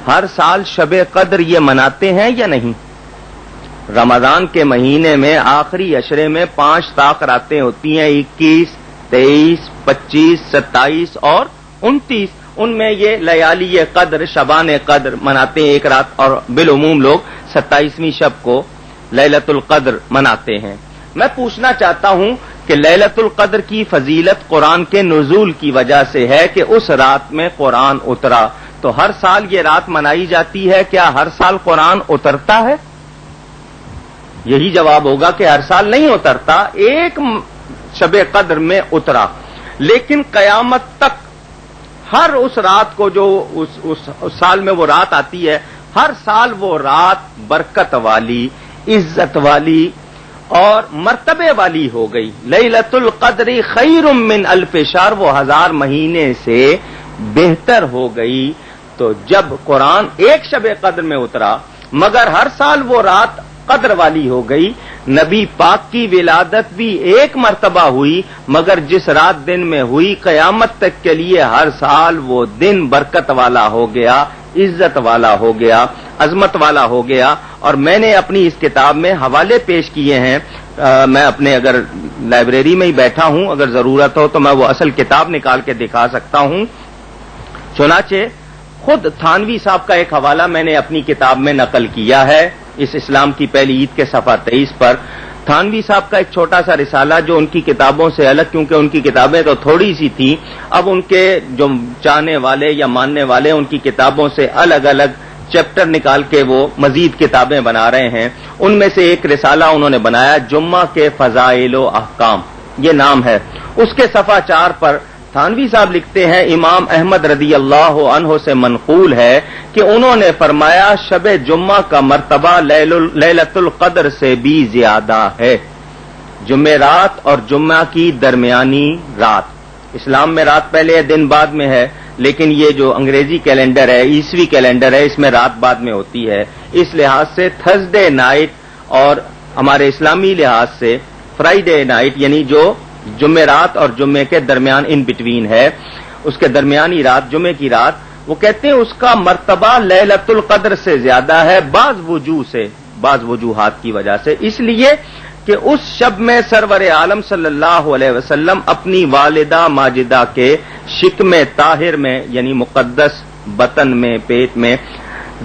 ہر سال شب قدر یہ مناتے ہیں یا نہیں؟ رمضان کے مہینے میں آخری عشرے میں 5 طاق راتیں ہوتی ہیں، 21، 23، 25، 27 اور 29۔ ان میں یہ لیالی قدر، شبان قدر مناتے ہیں ایک رات، اور بالعموم لوگ 27ویں شب کو لیلۃ القدر مناتے ہیں۔ میں پوچھنا چاہتا ہوں کہ لیلۃ القدر کی فضیلت قرآن کے نزول کی وجہ سے ہے کہ اس رات میں قرآن اترا، تو ہر سال یہ رات منائی جاتی ہے، کیا ہر سال قرآن اترتا ہے؟ یہی جواب ہوگا کہ ہر سال نہیں اترتا، ایک شب قدر میں اترا، لیکن قیامت تک ہر اس رات کو جو اس سال میں وہ رات آتی ہے، ہر سال وہ رات برکت والی، عزت والی اور مرتبے والی ہو گئی۔ لیلۃ القدر خیر من الف شہر، وہ 1000 مہینے سے بہتر ہو گئی۔ تو جب قرآن ایک شب قدر میں اترا مگر ہر سال وہ رات قدر والی ہو گئی، نبی پاک کی ولادت بھی ایک مرتبہ ہوئی مگر جس رات دن میں ہوئی، قیامت تک کے لیے ہر سال وہ دن برکت والا ہو گیا، عزت والا ہو گیا، عظمت والا ہو گیا۔ اور میں نے اپنی اس کتاب میں حوالے پیش کیے ہیں، میں اپنے اگر لائبریری میں ہی بیٹھا ہوں، اگر ضرورت ہو تو میں وہ اصل کتاب نکال کے دکھا سکتا ہوں۔ چنانچہ خود تھانوی صاحب کا ایک حوالہ میں نے اپنی کتاب میں نقل کیا ہے، اس اسلام کی پہلی عید کے صفحہ 23 پر۔ تھانوی صاحب کا ایک چھوٹا سا رسالہ جو ان کی کتابوں سے الگ، کیونکہ ان کی کتابیں تو تھوڑی سی تھیں، اب ان کے جو چاہنے والے یا ماننے والے ان کی کتابوں سے الگ الگ چیپٹر نکال کے وہ مزید کتابیں بنا رہے ہیں۔ ان میں سے ایک رسالہ انہوں نے بنایا جمعہ کے فضائل و احکام، یہ نام ہے۔ اس کے صفحہ 4 پر تھانوی صاحب لکھتے ہیں، امام احمد رضی اللہ عنہ سے منقول ہے کہ انہوں نے فرمایا شب جمعہ کا مرتبہ لیلۃ القدر سے بھی زیادہ ہے۔ جمعرات اور جمعہ کی درمیانی رات، اسلام میں رات پہلے ہے دن بعد میں ہے، لیکن یہ جو انگریزی کیلنڈر ہے، عیسوی کیلنڈر ہے، اس میں رات بعد میں ہوتی ہے۔ اس لحاظ سے تھرسڈے نائٹ اور ہمارے اسلامی لحاظ سے فرائیڈے نائٹ، یعنی جو جمعرات اور جمعے کے درمیان ان بٹوین ہے، اس کے درمیانی رات، جمعے کی رات، وہ کہتے ہیں اس کا مرتبہ لیلۃ القدر سے زیادہ ہے، بعض وجوہات کی وجہ سے، اس لیے کہ اس شب میں سرور عالم صلی اللہ علیہ وسلم اپنی والدہ ماجدہ کے شکم طاہر میں، یعنی مقدس بطن میں، پیٹ میں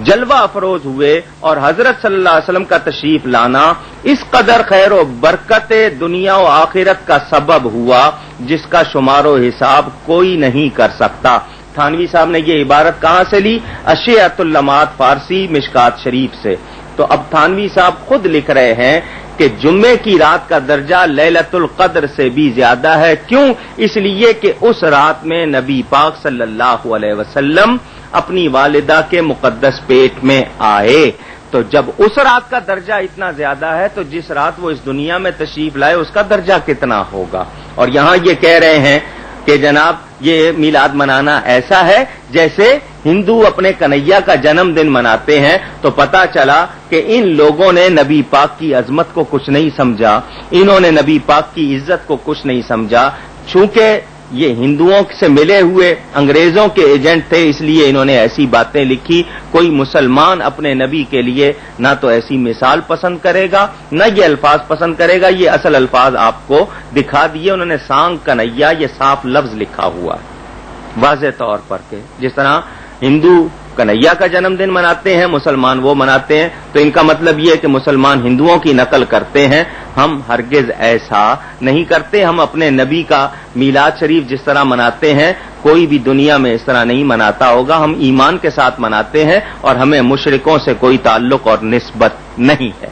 جلوہ افروز ہوئے، اور حضرت صلی اللہ علیہ وسلم کا تشریف لانا اس قدر خیر و برکت دنیا و آخرت کا سبب ہوا جس کا شمار و حساب کوئی نہیں کر سکتا۔ تھانوی صاحب نے یہ عبارت کہاں سے لی؟ اشیعۃ اللمعات فارسی مشکات شریف سے۔ تو اب تھانوی صاحب خود لکھ رہے ہیں کہ جمعے کی رات کا درجہ لیلۃ القدر سے بھی زیادہ ہے۔ کیوں؟ اس لیے کہ اس رات میں نبی پاک صلی اللہ علیہ وسلم اپنی والدہ کے مقدس پیٹ میں آئے۔ تو جب اس رات کا درجہ اتنا زیادہ ہے تو جس رات وہ اس دنیا میں تشریف لائے اس کا درجہ کتنا ہوگا؟ اور یہاں یہ کہہ رہے ہیں کہ جناب یہ میلاد منانا ایسا ہے جیسے ہندو اپنے کنہیا کا جنم دن مناتے ہیں۔ تو پتا چلا کہ ان لوگوں نے نبی پاک کی عظمت کو کچھ نہیں سمجھا، انہوں نے نبی پاک کی عزت کو کچھ نہیں سمجھا، چونکہ یہ ہندوؤں سے ملے ہوئے انگریزوں کے ایجنٹ تھے، اس لیے انہوں نے ایسی باتیں لکھی۔ کوئی مسلمان اپنے نبی کے لیے نہ تو ایسی مثال پسند کرے گا نہ یہ الفاظ پسند کرے گا۔ یہ اصل الفاظ آپ کو دکھا دیے، انہوں نے سانگ کنہیا یہ صاف لفظ لکھا ہوا ہے واضح طور پر، کہ جس طرح ہندو کنہیا کا جنم دن مناتے ہیں مسلمان وہ مناتے ہیں، تو ان کا مطلب یہ ہے کہ مسلمان ہندوؤں کی نقل کرتے ہیں۔ ہم ہرگز ایسا نہیں کرتے، ہم اپنے نبی کا میلاد شریف جس طرح مناتے ہیں کوئی بھی دنیا میں اس طرح نہیں مناتا ہوگا، ہم ایمان کے ساتھ مناتے ہیں اور ہمیں مشرکوں سے کوئی تعلق اور نسبت نہیں ہے۔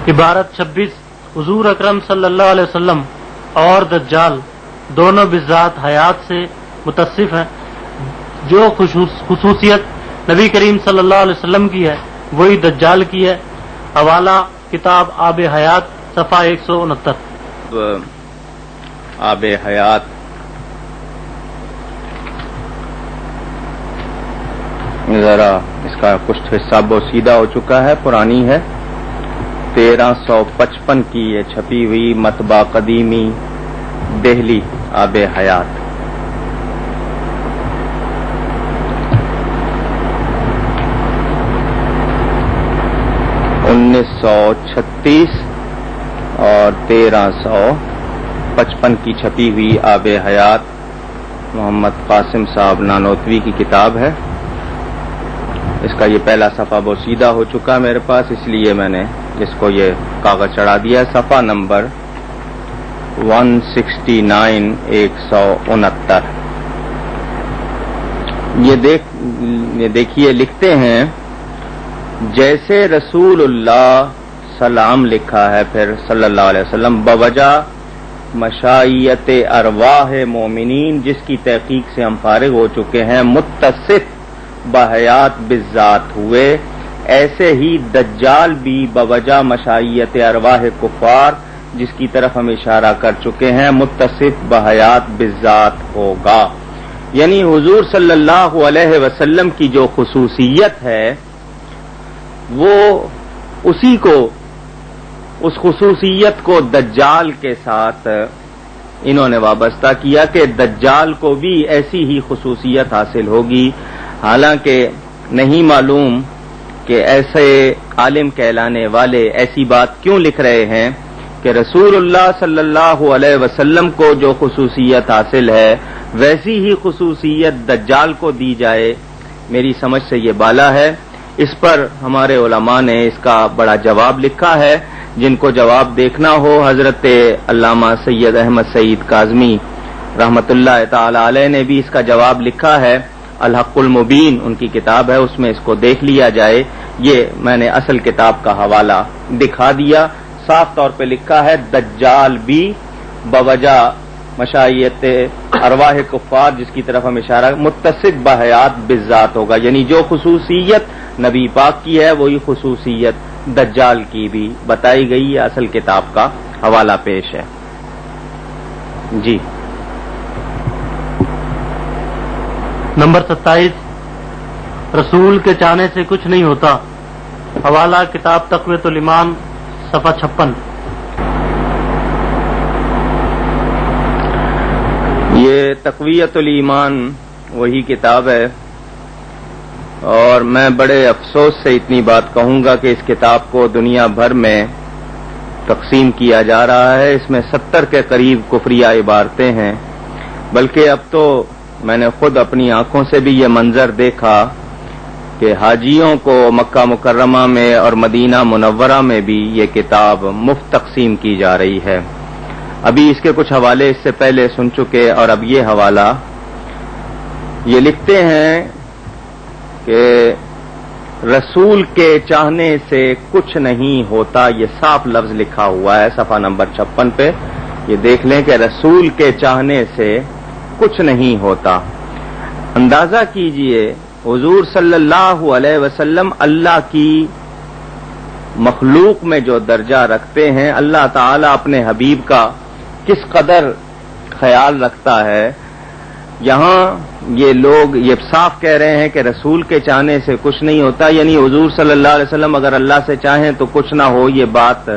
عبارت 26 حضور اکرم صلی اللہ علیہ وسلم اور دجال دونوں بذات حیات سے متصف ہیں، جو خصوصیت نبی کریم صلی اللہ علیہ وسلم کی ہے وہی دجال کی ہے۔ حوالہ کتاب آب حیات صفحہ 169۔ آب حیات ذرا اس کا کچھ حصہ بوسیدہ ہو چکا ہے، پرانی ہے، 1355 کی یہ چھپی ہوئی مطبع قدیمی دہلی آب حیات۔ 1336 اور 1355 کی چھپی ہوئی آب حیات محمد قاسم صاحب نانوتوی کی کتاب ہے. اس کا یہ پہلا صفحہ بوسیدہ ہو چکا میرے پاس، اس لیے میں نے اس کو یہ کاغذ چڑھا دیا. صفحہ نمبر 169 169. یہ دیکھیے لکھتے ہیں جیسے رسول اللہ سلام لکھا ہے، پھر صلی اللہ علیہ وسلم بوجہ مشائیت ارواح مومنین جس کی تحقیق سے ہم فارغ ہو چکے ہیں، متصف بحیات بالذات ہوئے، ایسے ہی دجال بھی بوجہ مشائیت ارواح کفار جس کی طرف ہم اشارہ کر چکے ہیں متصف بحیات بالذات ہوگا. یعنی حضور صلی اللہ علیہ وسلم کی جو خصوصیت ہے وہ اس خصوصیت کو دجال کے ساتھ انہوں نے وابستہ کیا کہ دجال کو بھی ایسی ہی خصوصیت حاصل ہوگی. حالانکہ نہیں معلوم کہ ایسے عالم کہلانے والے ایسی بات کیوں لکھ رہے ہیں کہ رسول اللہ صلی اللہ علیہ وسلم کو جو خصوصیت حاصل ہے ویسی ہی خصوصیت دجال کو دی جائے. میری سمجھ سے یہ بالا ہے. اس پر ہمارے علماء نے اس کا بڑا جواب لکھا ہے. جن کو جواب دیکھنا ہو حضرت علامہ سید احمد سعید کاظمی رحمت اللہ تعالی علیہ نے بھی اس کا جواب لکھا ہے. الحق المبین ان کی کتاب ہے، اس میں اس کو دیکھ لیا جائے. یہ میں نے اصل کتاب کا حوالہ دکھا دیا. صاف طور پہ لکھا ہے دجال بھی بوجہ مشائیت ارواح کفار جس کی طرف ہم اشارہ متصف بحیات بالذات ہوگا. یعنی جو خصوصیت نبی پاک کی ہے وہی خصوصیت دجال کی بھی بتائی گئی ہے. اصل کتاب کا حوالہ پیش ہے. جی نمبر 27 رسول کے چاہنے سے کچھ نہیں ہوتا. حوالہ کتاب تقویۃ الایمان صفحہ 56. یہ تقویۃ الایمان وہی کتاب ہے اور میں بڑے افسوس سے اتنی بات کہوں گا کہ اس کتاب کو دنیا بھر میں تقسیم کیا جا رہا ہے. اس میں 70 کے قریب کفریہ عبارتیں ہیں. بلکہ اب تو میں نے خود اپنی آنکھوں سے بھی یہ منظر دیکھا کہ حاجیوں کو مکہ مکرمہ میں اور مدینہ منورہ میں بھی یہ کتاب مفت تقسیم کی جا رہی ہے. ابھی اس کے کچھ حوالے اس سے پہلے سن چکے اور اب یہ حوالہ یہ لکھتے ہیں کہ رسول کے چاہنے سے کچھ نہیں ہوتا. یہ صاف لفظ لکھا ہوا ہے صفحہ نمبر 56 پہ. یہ دیکھ لیں کہ رسول کے چاہنے سے کچھ نہیں ہوتا. اندازہ کیجئے حضور صلی اللہ علیہ وسلم اللہ کی مخلوق میں جو درجہ رکھتے ہیں، اللہ تعالی اپنے حبیب کا کس قدر خیال رکھتا ہے. یہاں یہ لوگ یہ صاف کہہ رہے ہیں کہ رسول کے چاہنے سے کچھ نہیں ہوتا. یعنی حضور صلی اللہ علیہ وسلم اگر اللہ سے چاہیں تو کچھ نہ ہو، یہ بات